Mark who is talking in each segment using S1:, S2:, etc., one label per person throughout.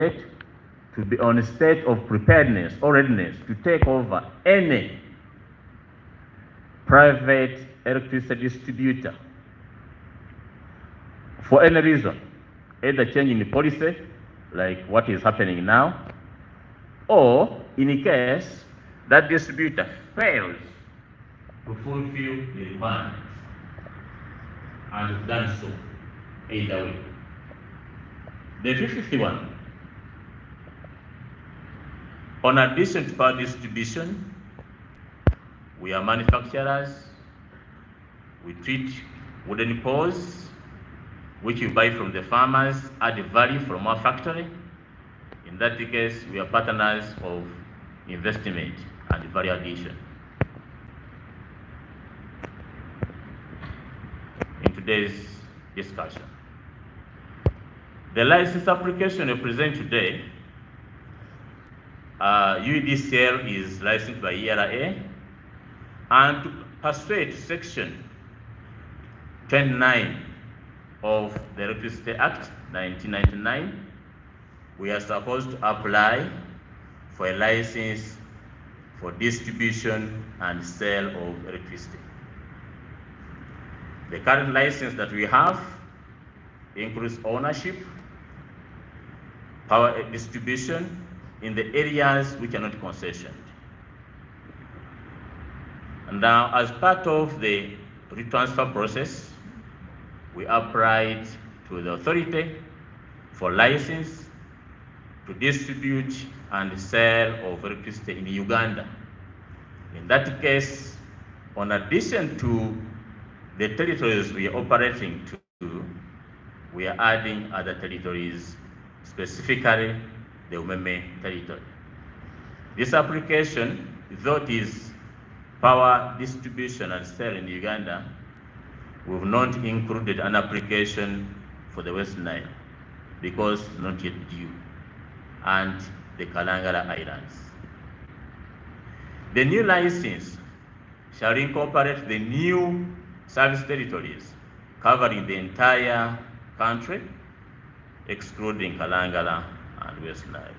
S1: to be on a state of preparedness or readiness to take over any private electricity distributor for any reason, either changing the policy, like what is happening now, or in case that distributor fails to fulfill the requirements, and we've done so either way. The 51, on addition to power distribution, we are manufacturers. We treat wooden poles, which we buy from the farmers, add value from our factory. In that case, we are partners of investment and value addition. In today's discussion, the license application we present today, Uedcl is licensed by ERA, and to persuade Section 29 of the Electricity Act 1999, we are supposed to apply for a license for distribution and sale of electricity. The current license that we have includes ownership, power distribution in the areas which are not concessioned. And now, as part of the retransfer process, we applied to the authority for license to distribute and sell of electricity in Uganda. In that case, on addition to the territories we are operating to, we are adding other territories, specifically the Umeme territory. This application, though it is power distribution and sale in Uganda, we've not included an application for the West Nile because it's not yet due, and the Kalangala Islands. The new license shall incorporate the new service territories covering the entire country, excluding Kalangala and West Nile.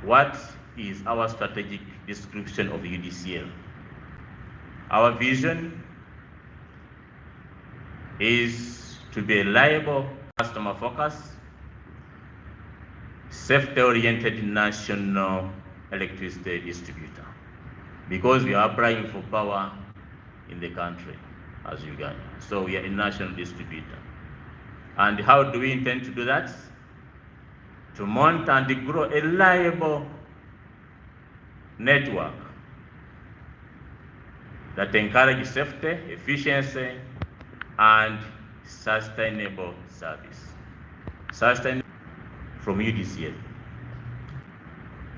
S1: What is our strategic description of Uedcl? Our vision is to be a reliable, customer-focused, safety-oriented national electricity distributor, because we are applying for power in the country as Uganda. So we are a national distributor. And how do we intend to do that? To monitor and grow a reliable network that encourages safety, efficiency, and sustainable service. Sustainable from Uedcl.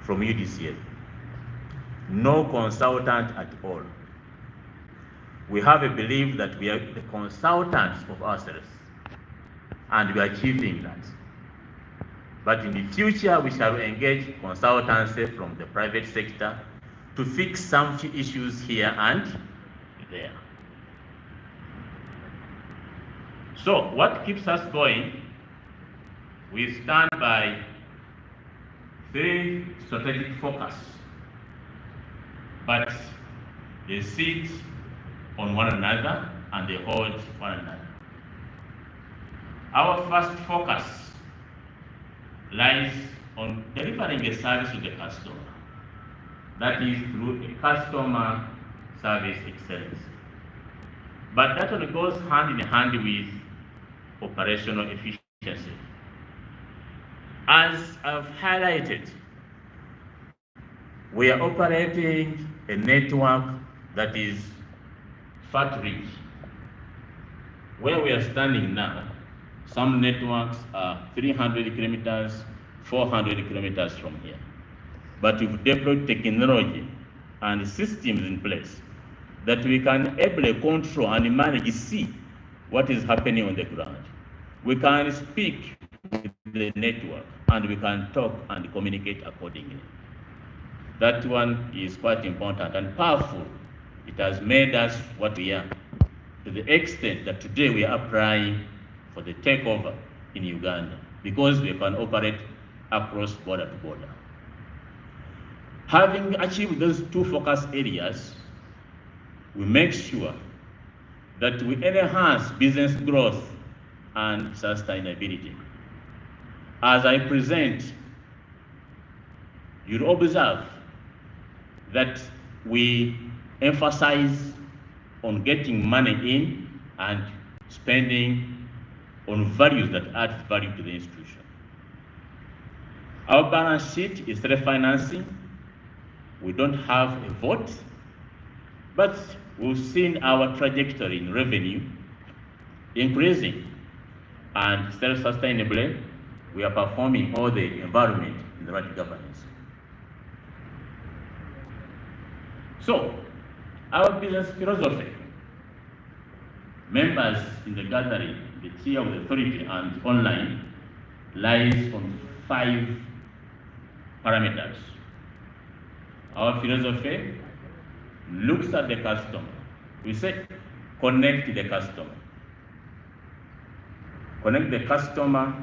S1: From Uedcl. No consultant at all. We have a belief that we are the consultants of ourselves, and we are achieving that. But in the future, we shall engage consultancy from the private sector to fix some few issues here and there. So what keeps us going? We stand by 3 strategic focus, but they sit on one another and they hold one another. Our first focus lies on delivering a service to the customer. That is through a customer service excellence. But that only goes hand in hand with operational efficiency. As I've highlighted, we are operating a network that is fat-rich. Where we are standing now, some networks are 300 kilometers, 400 kilometers from here. But we've deployed technology and systems in place that we can able control and manage, see what is happening on the ground. We can speak with the network and we can talk and communicate accordingly. That one is quite important and powerful. It has made us what we are, to the extent that today we are applying for the takeover in Uganda, because we can operate across border to border. Having achieved those two focus areas, we make sure that we enhance business growth and sustainability. As I present, you'll observe that we emphasize on getting money in and spending on values that add value to the institution. Our balance sheet is self-financing. We don't have a vote, but we've seen our trajectory in revenue increasing, and self-sustainably, we are performing all the environment in the right governance. So, our business philosophy, members in the gathering, the chair of the authority and online, lies on 5 parameters. Our philosophy looks at the customer. We say, connect the customer. Connect the customer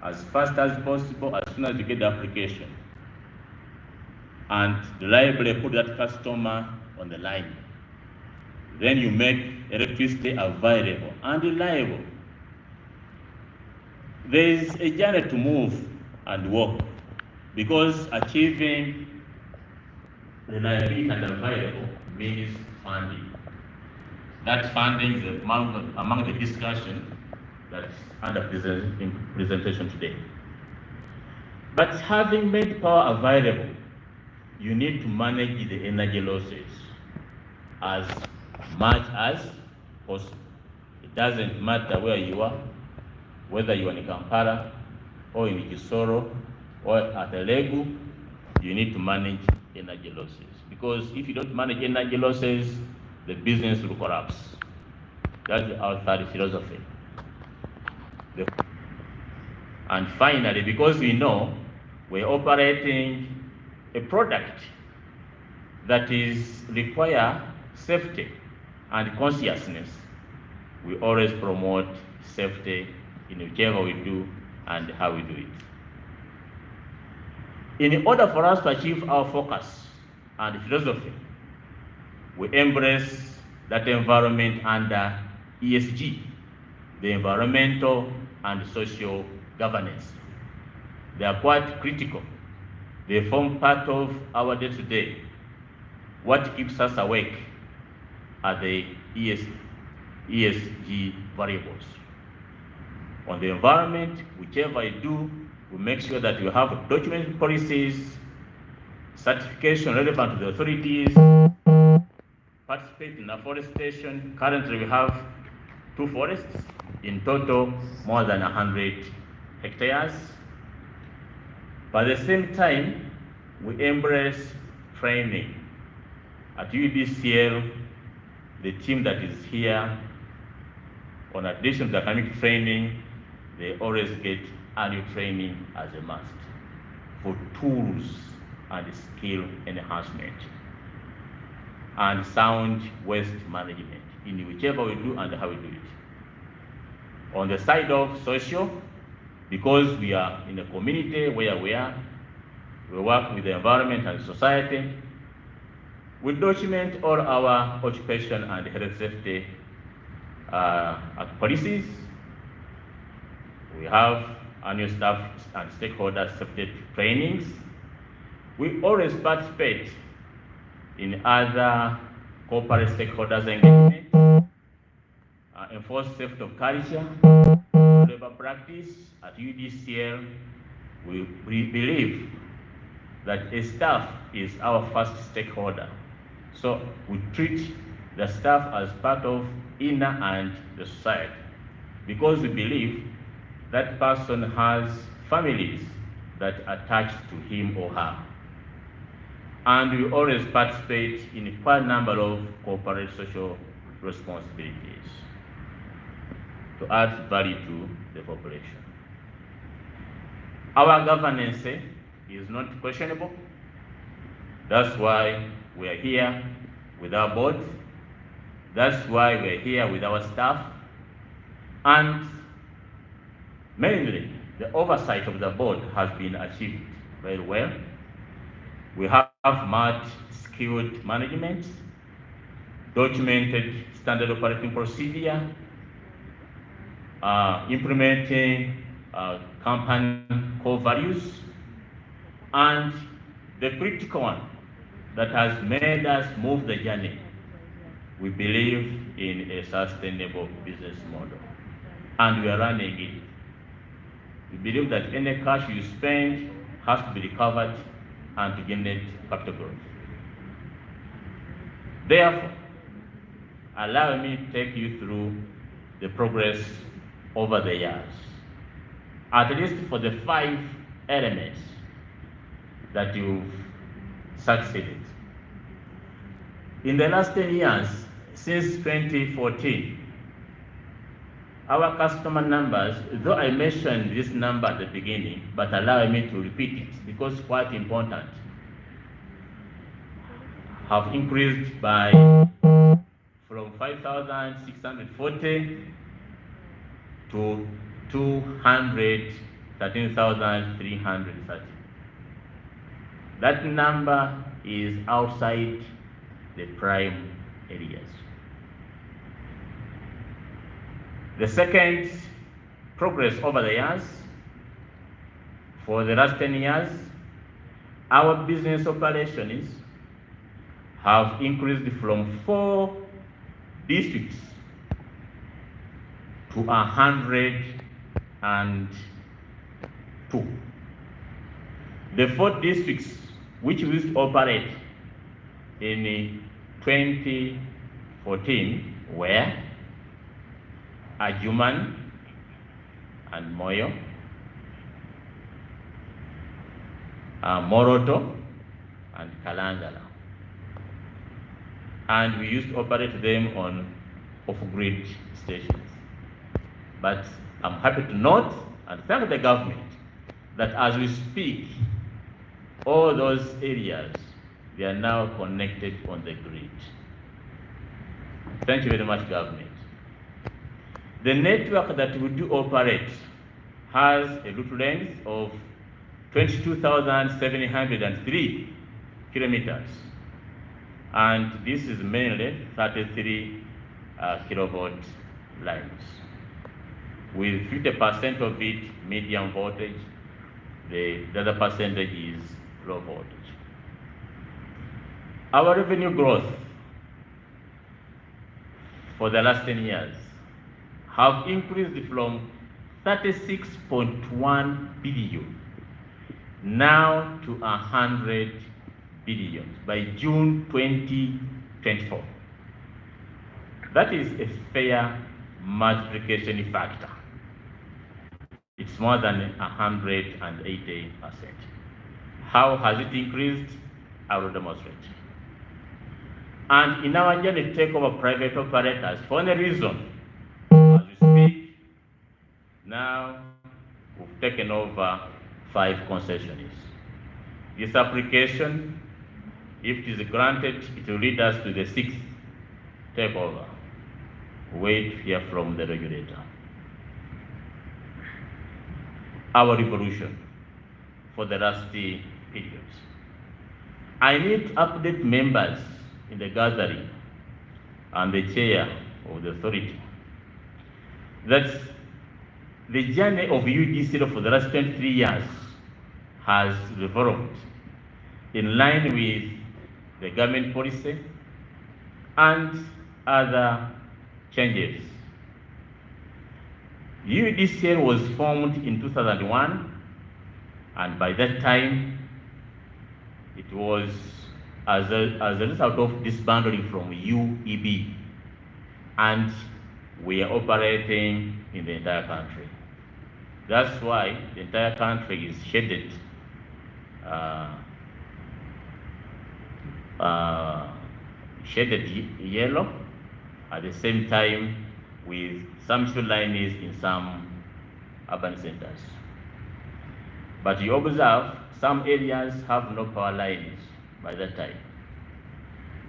S1: as fast as possible, as soon as you get the application. And reliably put that customer on the line. Then you make electricity available and reliable. There is a journey to move and walk, because achieving reliability and available means funding. That funding is among the discussion that's under presentation today. But having made power available, you need to manage the energy losses as much as possible. It doesn't matter where you are, whether you are in Kampala or in Kisoro or at Legu, you need to manage energy losses. Because if you don't manage energy losses, the business will collapse. That's our third philosophy. And finally, because we know we're operating a product that require safety and consciousness, we always promote safety in whichever we do and how we do it. In order for us to achieve our focus and philosophy, we embrace that environment under ESG, the environmental and social governance. They are quite critical. They form part of our day-to-day. What keeps us awake are the ESG variables. On the environment, whichever I do, we make sure that we have documented policies, certification relevant to the authorities, participate in afforestation. Currently, we have 2 forests, in total more than 100 hectares. But at the same time, we embrace training. At Uedcl, the team that is here, on addition to academic training, they always get annual training as a must for tools and skill enhancement and sound waste management in whichever we do and how we do it. On the side of social, because we are in a community where we work with the environment and society, we document all our occupation and health safety policies. We have annual staff and stakeholder safety trainings. We always participate in other corporate stakeholders engagement, enforce safety of culture, labor practice. At Uedcl, we believe that a staff is our first stakeholder. So we treat the staff as part of inner and the society, because we believe that person has families that are attached to him or her. And we always participate in quite a number of corporate social responsibilities to add value to the population. Our governance is not questionable. That's why we are here with our board. That's why we are here with our staff. And Mainly, the oversight of the board has been achieved very well. We have much skilled management, documented standard operating procedure, implementing company core values, and the critical one that has made us move the journey. We believe in a sustainable business model, and we are running it. We believe that any cash you spend has to be recovered and to generate capital growth. Therefore, allow me to take you through the progress over the years, at least for the 5 elements that you've succeeded. In the last 10 years, since 2014, our customer numbers, though I mentioned this number at the beginning, but allow me to repeat it because it's quite important, have increased by from 5,640 to 213,330. That number is outside the prime areas. The second progress over the years, for the last 10 years, our business operations have increased from 4 districts to 102. The 4 districts which we used to operate in 2014 were Ajuman and Moyo, Moroto and Kalangala. And we used to operate them on off-grid stations. But I'm happy to note and thank the government that as we speak, all those areas, they are now connected on the grid. Thank you very much, government. The network that we do operate has a route length of 22,703 kilometers. And this is mainly 33 kilovolt lines, with 50% of it medium voltage, the other percentage is low voltage. Our revenue growth for the last 10 years have increased from 36.1 billion now to 100 billion by June 2024. That is a fair multiplication factor. It's more than 180%. How has it increased? I will demonstrate. And in our journey to take over private operators, for any reason, as we speak, now we've taken over 5 concessionaires. This application, if it is granted, it will lead us to the 6th takeover. Wait to hear from the regulator. Our revolution for the last periods. I need to update members in the gathering and the chair of the authority that the journey of Uedcl for the last 23 years has revolved in line with the government policy and other changes. Uedcl was formed in 2001, and by that time it was as a result of disbanding from UEB, and we are operating in the entire country. That's why the entire country is shaded yellow, at the same time with some shoe lines in some urban centers. But you observe some areas have no power lines by that time.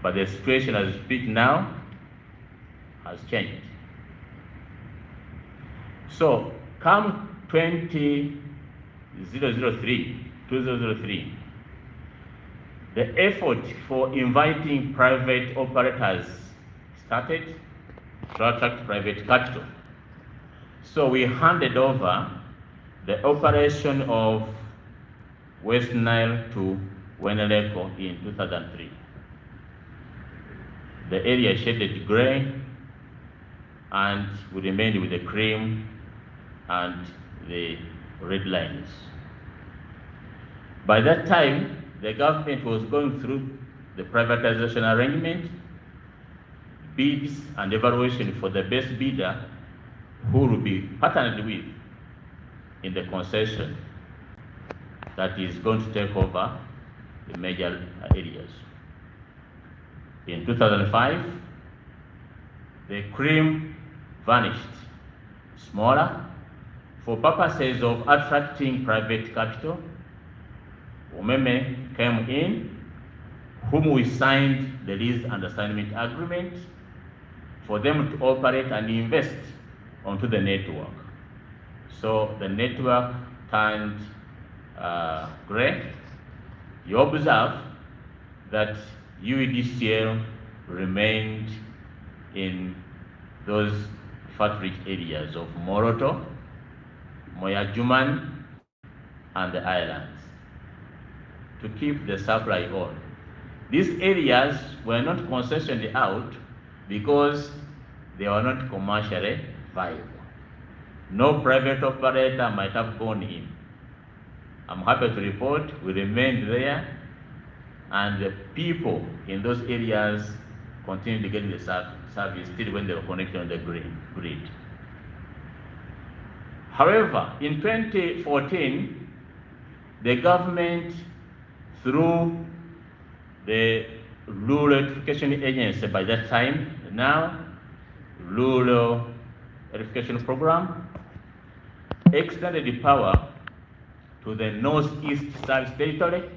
S1: But the situation as we speak now has changed. So come 2003, the effort for inviting private operators started to attract private capital. So we handed over the operation of West Nile to Uedcl in 2003. The area shaded gray, and we remained with the cream and the red lines. By that time, the government was going through the privatization arrangement, bids and evaluation for the best bidder who will be partnered with in the concession that is going to take over the major areas. In 2005, the cream vanished, smaller, for purposes of attracting private capital. Umeme came in, whom we signed the lease understanding agreement for them to operate and invest onto the network. So the network turned gray. You observe that Uedcl remained in those fat-rich areas of Moroto, Moyajuman, and the islands to keep the supply on. These areas were not concessioned out because they were not commercially viable. No private operator might have gone in. I'm happy to report we remained there, and the people in those areas continued to get the service still when they were connected on the grid. However, in 2014, the government, through the Rural Electrification Agency by that time, now Rural Electrification Program, extended the power to the Northeast Service Territory